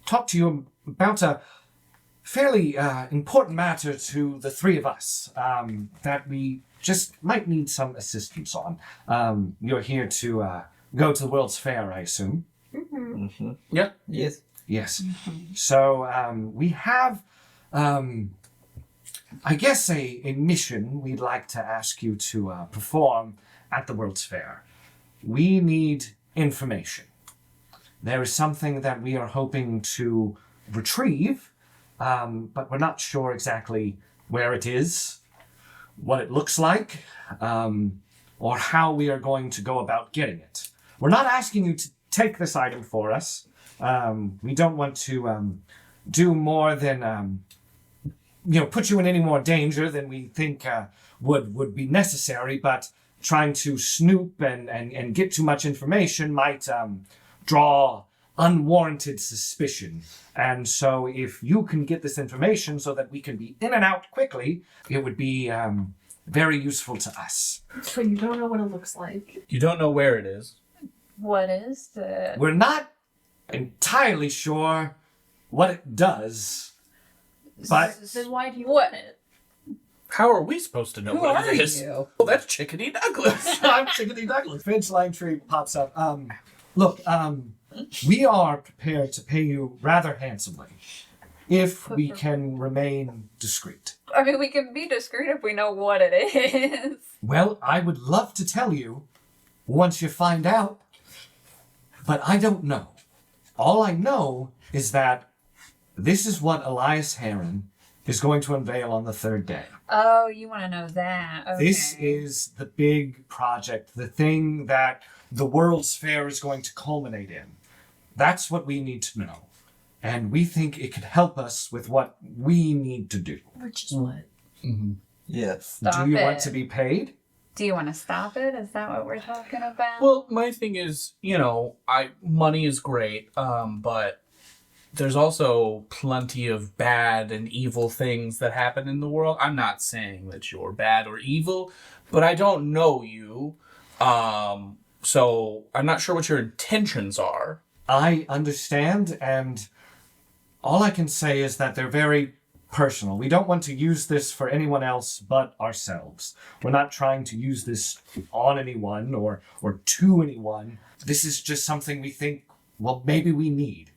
talk to you about a fairly important matter to the 3 of us that we just might need some assistance on. You're here to go to the World's Fair, I assume. Mm-hmm. Yeah. Yes. Yes. So we have, I guess, a mission we'd like to ask you to perform at the World's Fair. We need information. There is something that we are hoping to retrieve, but we're not sure exactly where it is. what it looks like, or how we are going to go about getting it. We're not asking you to take this item for us. We don't want to do more than put you in any more danger than we think would be necessary, but trying to snoop and get too much information might draw unwarranted suspicion. And so if you can get this information so that we can be in and out quickly, it would be very useful to us. So you don't know what it looks like. You don't know where it is. What is it? We're not entirely sure what it does, but Then why do you want it? How are we supposed to know Who what are it is? you? Well, that's Chickadee Douglas. I'm Chickadee Douglas. Finch Langtree pops up. Look, we are prepared to pay you rather handsomely if we can remain discreet. I mean, we can be discreet if we know what it is. Well, I would love to tell you once you find out, but I don't know. All I know is that this is what Elias Heron is going to unveil on the third day. Oh, you want to know that? Okay. This is the big project, the thing that the World's Fair is going to culminate in. That's what we need to know. And we think it could help us with what we need to do. Which is what? Yes. Stop Do you it. want to be paid? Do you want to stop it? Is that what we're talking about? Well, my thing is, money is great, but there's also plenty of bad and evil things that happen in the world. I'm not saying that you're bad or evil, but I don't know you. So I'm not sure what your intentions are. I understand, and all I can say is that they're very personal. We don't want to use this for anyone else but ourselves. We're not trying to use this on anyone or to anyone. This is just something we think, well, maybe we need.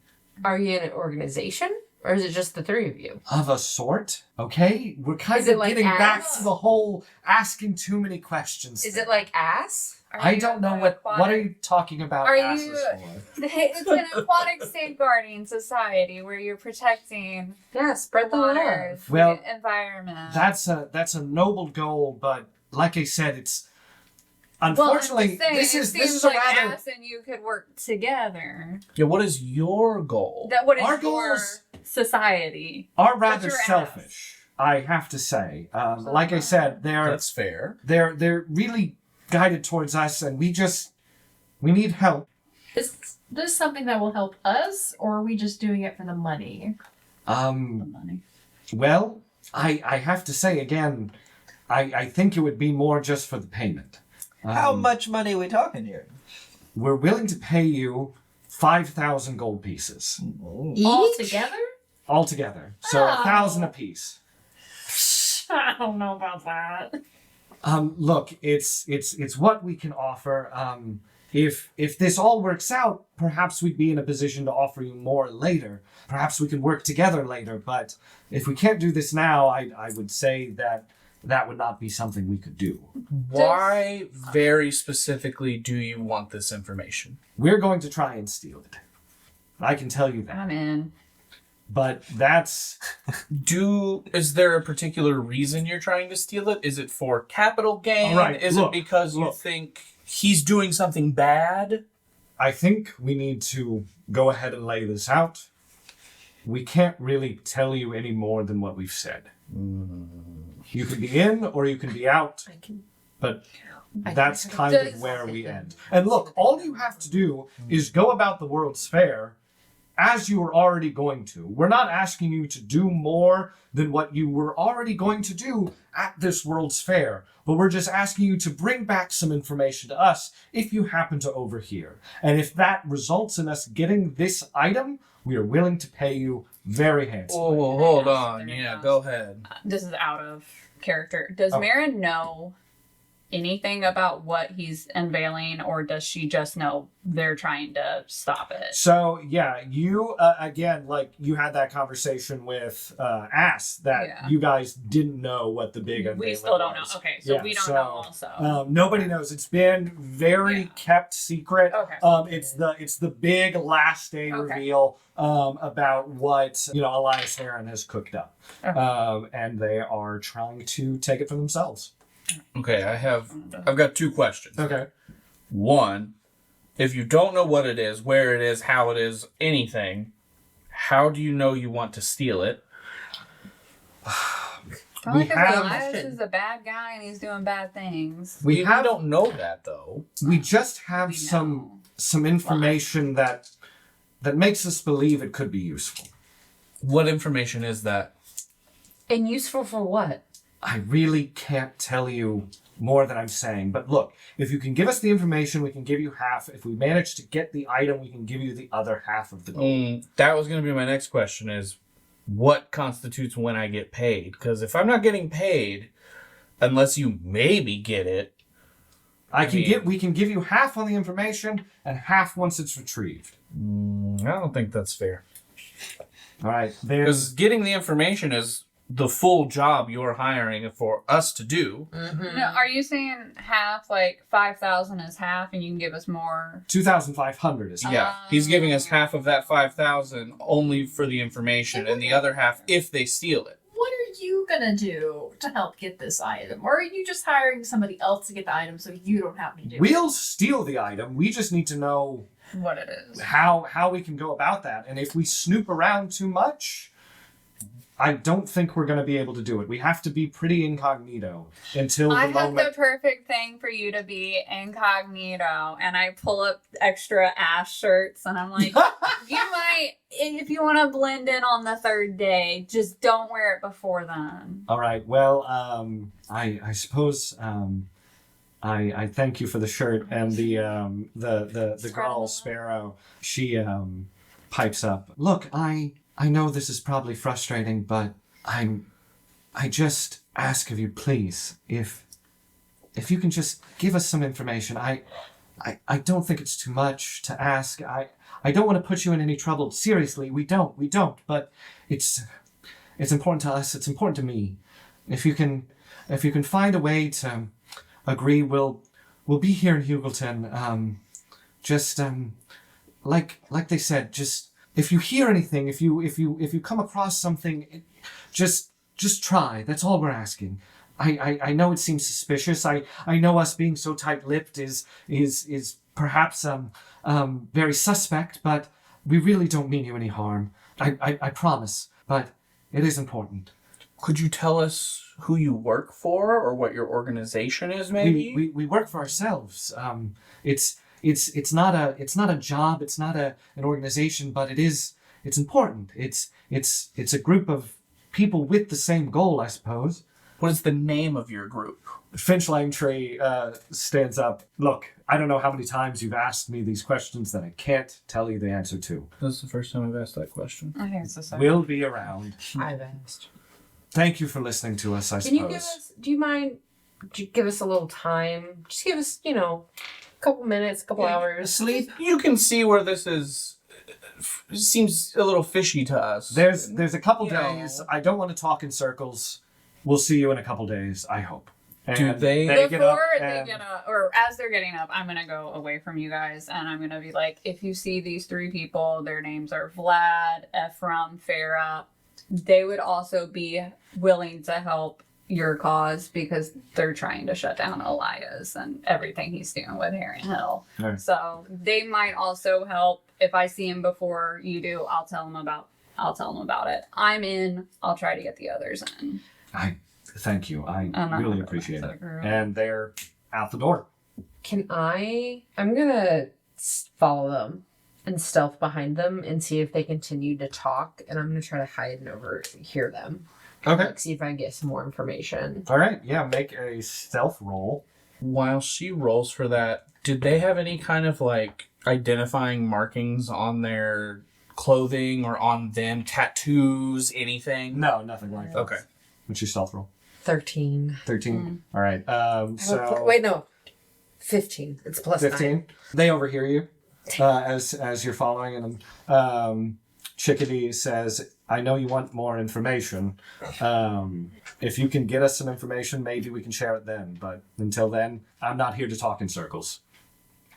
Are you in an organization? Or is it just the three of you? Of a sort, okay? We're kind Is it of like getting back ass? to the whole asking too many questions. Is thing. it like ass? Are I you don't know an what aquatic- are you talking about Are asses you- for? It's an aquatic safeguarding society where you're protecting Yeah, spread the waters, love. Well, the environment. That's a noble goal, but like I said, it's well, unfortunately I'm just saying, this it is seems a like rather us and you could work together. Yeah, what is your goal? That what is Our your goals society? are rather your ass? selfish. I have to say, like I said, That's fair. they're really guided towards us, and we need help. Is this something that will help us, or are we just doing it for the money? Money. Well, I have to say again, I think it would be more just for the payment. How much money are we talking here? We're willing to pay you 5,000 gold pieces All together? altogether, so Oh. 1,000 apiece. I don't know about that. Look, it's what we can offer. If this all works out, perhaps we'd be in a position to offer you more later. Perhaps we can work together later. But if we can't do this now, I would say that would not be something we could do. Why very specifically do you want this information? We're going to try and steal it. I can tell you that. I'm in. But that's Is there a particular reason you're trying to steal it? Is it for capital gain? All right, Is look, it because you look. think he's doing something bad? I think we need to go ahead and lay this out. We can't really tell you any more than what we've said. You can be in or you can be out, I can. but I that's can- kind of Does- where we end. And look, all you have to do is go about the World's Fair as you were already going to. We're not asking you to do more than what you were already going to do at this World's Fair, but we're just asking you to bring back some information to us if you happen to overhear. And if that results in us getting this item, we are willing to pay you very handsomely. Oh, hold Yes, on. there it Yeah, goes. go ahead. This is out of character. Does Oh. Marin know anything about what he's unveiling, or does she just know they're trying to stop it? So yeah, you again, like you had that conversation with Ass that you guys didn't know what the big unveiling We still don't was. know. Okay, so we don't know also. Nobody knows. It's been very kept secret. Okay. It's the big last day reveal about what Elias Heron has cooked up, and they are trying to take it for themselves. Okay, I've got 2 questions. Okay. One, if you don't know what it is, where it is, how it is, anything, how do you know you want to steal it? Probably because Elias is a bad guy and he's doing bad things. We don't know that though. We just have some information that makes us believe it could be useful. What information is that? And useful for what? I really can't tell you more than I'm saying. But look, if you can give us the information, we can give you half. If we manage to get the item, we can give you the other half of the gold. That was going to be my next question is, what constitutes when I get paid? Because if I'm not getting paid, unless you maybe get it, we can give you half on the information and half once it's retrieved. I don't think that's fair. All right. Because getting the information is the full job you're hiring for us to do. Mm-hmm. No, are you saying half, like 5,000 is half, and you can give us more? 2,500 is half. Yeah, he's giving us half of that 5,000 only for the information, and the other half if they steal it. What are you gonna do to help get this item? Or are you just hiring somebody else to get the item so you don't have to do it? We'll steal the item. We just need to know what it is. How we can go about that. And if we snoop around too much, I don't think we're going to be able to do it. We have to be pretty incognito until the moment. I have the perfect thing for you to be incognito, and I pull up extra ass shirts, and I'm like, you might, if you want to blend in on the 3rd day, just don't wear it before then. All right. Well, I suppose I thank you for the shirt, and the girl Sparrow, she pipes up. Look, I know this is probably frustrating, but I just ask of you, please, if you can just give us some information. I don't think it's too much to ask. I don't want to put you in any trouble. Seriously, we don't. But it's important to us. It's important to me. If you can find a way to agree, we'll be here in Hugleton. Like they said, just. If you hear anything, if you come across something, just try. That's all we're asking. I know it seems suspicious. I know us being so tight-lipped is perhaps very suspect, but we really don't mean you any harm. I promise. But it is important. Could you tell us who you work for or what your organization is? Maybe we work for ourselves. It's not a job. It's not an organization, but it's important. It's a group of people with the same goal, I suppose. What is the name of your group? Finch Langtree stands up. Look, I don't know how many times you've asked me these questions that I can't tell you the answer to. This is the first time I've asked that question. I think it's the second. We'll be around. I've asked. Thank you for listening to us, I suppose. Do you mind give us a little time? Just give us, couple minutes, couple hours. Sleep. You can see where this is. Seems a little fishy to us. There's a couple days. I don't want to talk in circles. We'll see you in a couple days, I hope. And do they get up? Or as they're getting up, I'm gonna go away from you guys, and I'm gonna be like, if you see these 3 people, their names are Vlad, Ephraim, Farah. They would also be willing to help your cause because they're trying to shut down Elias and everything he's doing with Heron Hill. Right. So they might also help. If I see him before you do, I'll tell him about it. I'm in. I'll try to get the others in. I thank you. I really appreciate it. And they're out the door. I'm gonna follow them and stealth behind them and see if they continue to talk, and I'm gonna try to hide and overhear them. Okay. See if I can get some more information. All right. Yeah, make a stealth roll. While she rolls for that, did they have any kind of identifying markings on their clothing or on them, tattoos, anything? No, nothing like that. Okay. What's your stealth roll? 13. 13. All right. So Wait, no. 15. It's plus 15. 9. They overhear you as you're following, and Chickadee says, "I know you want more information. If you can get us some information, maybe we can share it then. But until then, I'm not here to talk in circles.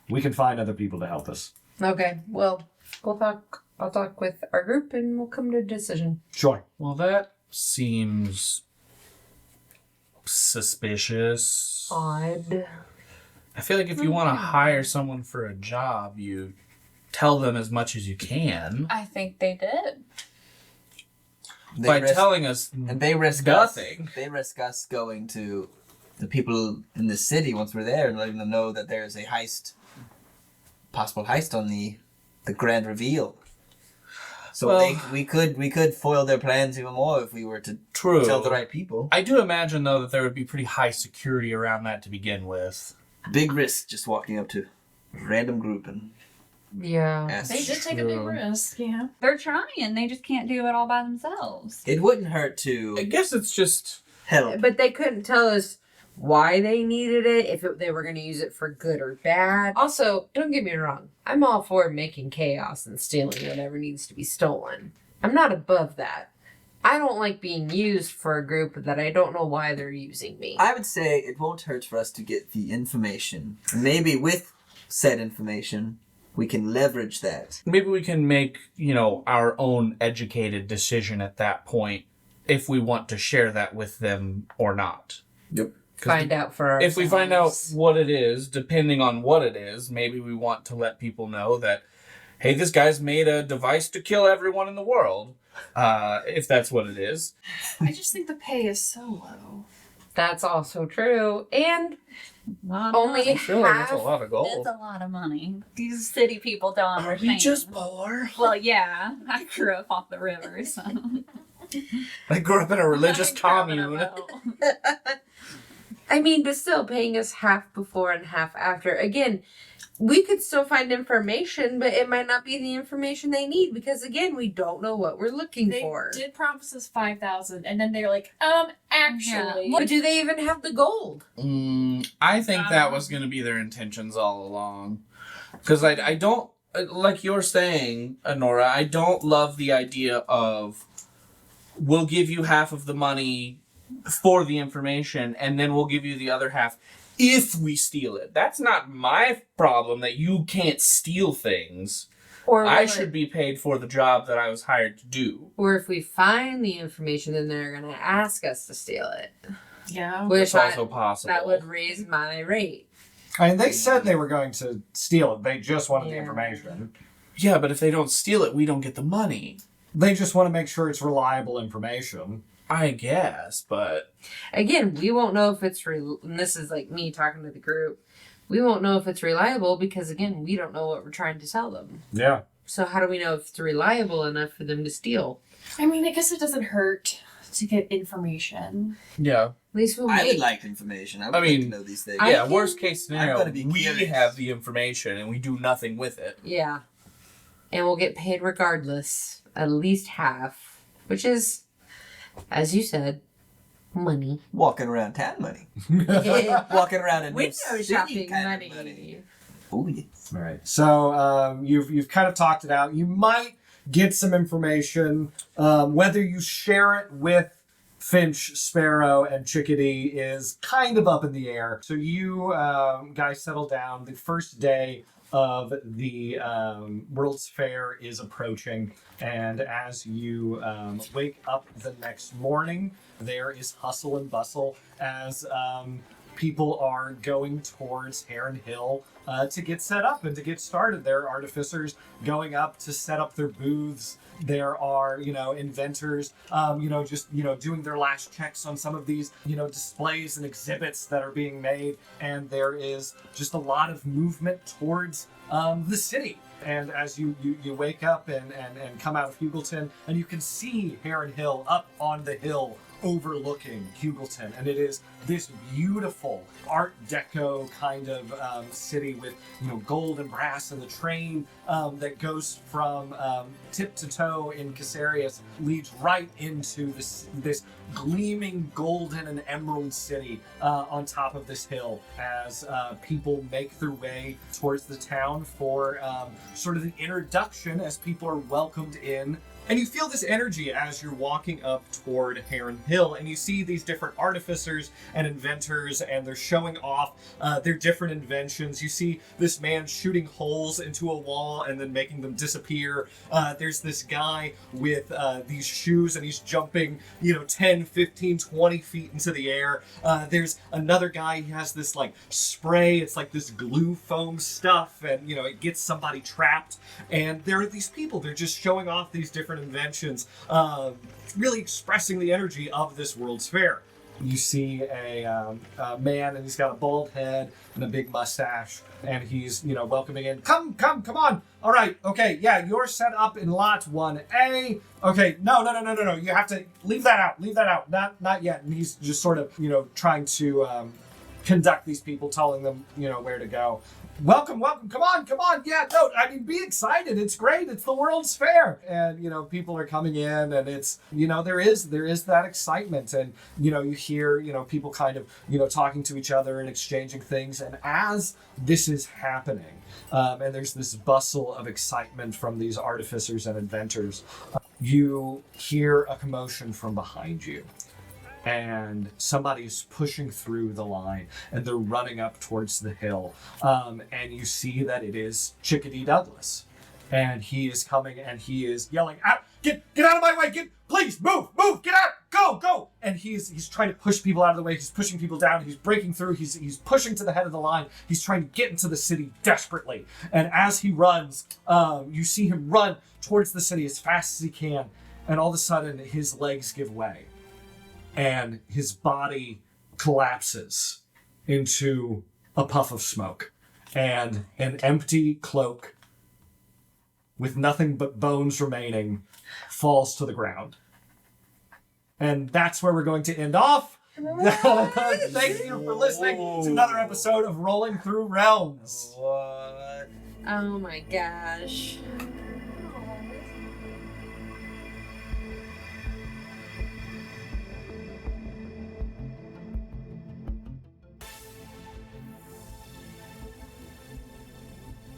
We can find other people to help us." Okay, well, I'll talk with our group and we'll come to a decision. Sure. Well, that seems suspicious. Odd. I feel like if you want to hire someone for a job, you tell them as much as you can. I think they did. By telling us and they risk nothing. They risk us going to the people in the city once we're there and letting them know that there's a possible heist on the grand reveal. So we could foil their plans even more if we were to tell the right people. I do imagine though that there would be pretty high security around that to begin with. Big risk just walking up to a random group and ask. They did take a big risk, yeah. They're trying. They just can't do it all by themselves. It wouldn't hurt to I guess it's just help. But they couldn't tell us why they needed it, if they were going to use it for good or bad. Also, don't get me wrong. I'm all for making chaos and stealing whatever needs to be stolen. I'm not above that. I don't like being used for a group that I don't know why they're using me. I would say it won't hurt for us to get the information. And maybe with said information, we can leverage that. maybe we can make, our own educated decision at that point if we want to share that with them or not. Yep. Find out for ourselves. If we find out what it is, depending on what it is, maybe we want to let people know that, hey, this guy's made a device to kill everyone in the world, if that's what it is. I just think the pay is so low. That's also true. And Not only I feel like half... that's a lot of gold. It's a lot of money. These city people don't Are understand. we just poor? Well, yeah. I grew up off the river, so. I grew up in a religious I grew up in a commune. boat. I mean, but still paying us half before and half after. Again, we could still find information, but it might not be the information they need because, again, we don't know what we're looking They for. did promise us 5,000, and then they're like, actually. But do they even have the gold? I think that was going to be their intentions all along. Because I don't, like you're saying, Honora, I don't love the idea of we'll give you half of the money for the information and then we'll give you the other half if we steal it. That's not my problem that you can't steal things. Or I should be paid for the job that I was hired to do. Or if we find the information, then they're going to ask us to steal it. Yeah. Which It's also possible. that would raise my rate. I mean, they said they were going to steal it. They just wanted the Yeah. information. Yeah, but if they don't steal it, we don't get the money. They just want to make sure it's reliable information. I guess, but Again, we won't know if it's and this is like me talking to the group. We won't know if it's reliable because, again, we don't know what we're trying to tell them. Yeah. So how do we know if it's reliable enough for them to steal? I mean, I guess it doesn't hurt to get information. yeah. At least we'll I would wait. like information. I would I like mean, to know these things. I Yeah, can- worst case scenario, gonna be we curious. have the information and we do nothing with it. Yeah. And we'll get paid regardless. At least half. Which is, as you said, money. Walking around town money. Window Walking around in shopping kind of money. Oh, yes. All right. So you've kind of talked it out. You might get some information. Whether you share it with Finch, Sparrow, and Chickadee is kind of up in the air. So you guys settle down. The first day of the World's Fair is approaching, and as you wake up the next morning, there is hustle and bustle as people are going towards Heron Hill to get set up and to get started. There are artificers going up to set up their booths. There are, inventors, doing their last checks on some of these, displays and exhibits that are being made. And there is just a lot of movement towards the city. And as you wake up and come out of Hugleton, and you can see Heron Hill up on the hill overlooking Hugelton, and it is this beautiful Art Deco kind of city with gold and brass, and the train that goes from tip to toe in Caesarius leads right into this gleaming golden and emerald city on top of this hill as people make their way towards the town for sort of the introduction as people are welcomed in. And you feel this energy as you're walking up toward Heron Hill, and you see these different artificers and inventors, and they're showing off their different inventions. You see this man shooting holes into a wall and then making them disappear. There's this guy with these shoes, and he's jumping, 10, 15, 20 feet into the air. There's another guy, he has this spray. It's like this glue foam stuff, and it gets somebody trapped. And there are these people, they're just showing off these different inventions, really expressing the energy of this World's Fair. You see a man, and he's got a bald head and a big mustache, and he's welcoming in. Come on! All right, okay, yeah, you're set up in lot 1A. Okay, no. You have to leave that out. Not yet. And he's just sort of trying to conduct these people, telling them where to go. Welcome, come on, yeah, no, I mean, be excited, it's great, it's the World's Fair, and, people are coming in, and it's, there is that excitement, and, you hear, people kind of, talking to each other and exchanging things, and as this is happening, and there's this bustle of excitement from these artificers and inventors, you hear a commotion from behind you. And somebody's pushing through the line, and they're running up towards the hill. And you see that it is Chickadee Douglas. And he is coming, and he is yelling, out, get out of my way, please, move, get out, go. And he's trying to push people out of the way, he's pushing people down, he's breaking through, he's pushing to the head of the line, he's trying to get into the city desperately. And as he runs, you see him run towards the city as fast as he can, and all of a sudden, his legs give way. And his body collapses into a puff of smoke. And an empty cloak with nothing but bones remaining falls to the ground. And that's where we're going to end off. Thank you for listening to another episode of Rolling Through Realms. What? Oh my gosh.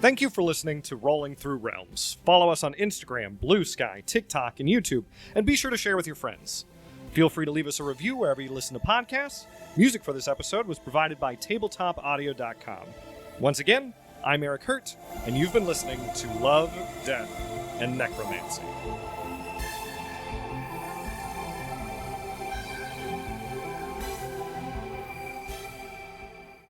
Thank you for listening to Rolling Through Realms. Follow us on Instagram, Blue Sky, TikTok, and YouTube, and be sure to share with your friends. Feel free to leave us a review wherever you listen to podcasts. Music for this episode was provided by tabletopaudio.com. Once again, I'm Erik Hurt, and you've been listening to Love, Death, and Necromancy.